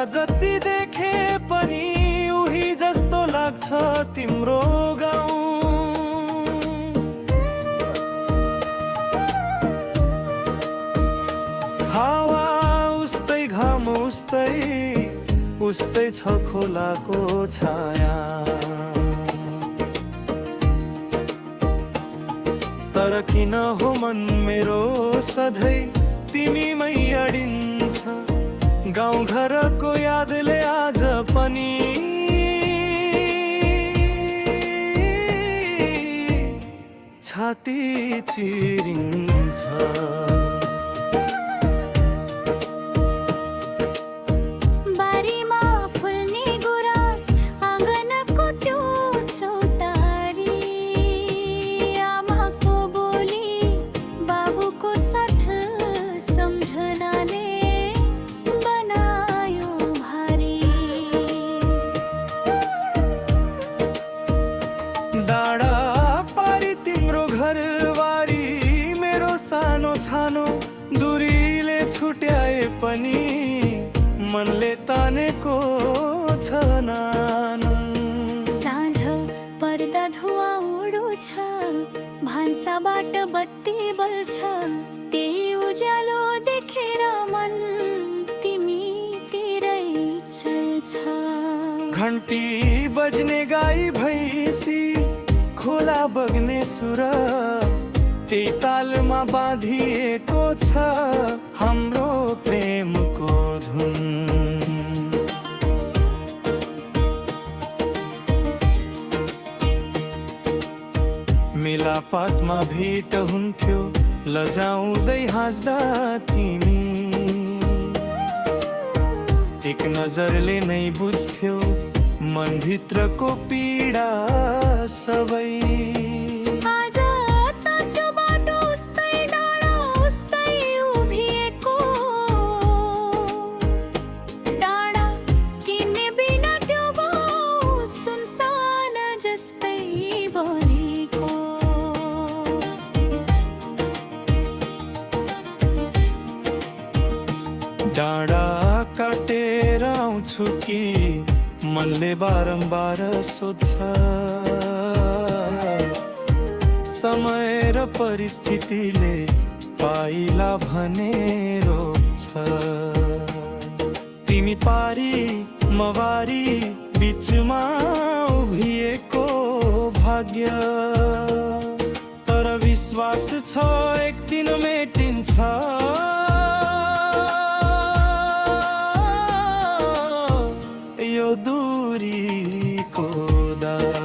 जति देखे पनि उही जस्तो लाग्छ तिम्रो गाउँ। हावा उस्तै, घाम उस्तै, उस्तै छ खोलाको छाया। तर किन हो मन मेरो सधैँ तिमीमै अडिन्छ, गाउँ घरको यादले आज पनि छाती चिरिन्छ। डाँडा पारी तिम्रो घरबारी मेरो सानो छानो दूरीले छुट्याए पनि मनले तानेको छ नानो। साँझ पर्दा धुवा उडुछ, भान्साबाट बत्ती बल्छ, त्यही उज्यालो देखेर मन तिमीतिरै चल्छ। घन्टी बज्ने गाई भैँसी, खोला बग्ने सुर, त्यही तालमा बाँधिएको छ हाम्रो प्रेमको धुन। मेलापातमा भेट हुन्थ्यो, लजाउँदै हाँस्दा तिमी, एक नजरले नै बुझ्थ्यो मनभित्रको पीडा सबै। आज त त्यो बाटो उस्तै, डाँडा उस्तै उभिएको, डाँडा किन्ने बिना त्यो गाउँ सुनसान जस्तै बनेको। डाँडा काटेर आउँछु कि मनले बारम्बार सोध्छ, समय र परिस्थितिले पाइला भने रोक्छ। तिमी पारी मवारी बिचमा उभिएको भाग्य, तर विश्वास छ एक दिन मेटिन्छ यो दूरीको दाग।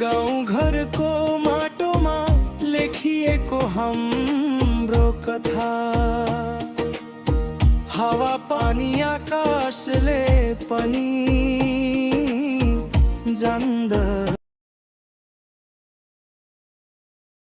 गाउँ घरको माटोमा लेखिएको हाम्रो कथा, हावा पानी आकाशले पनि जान्द।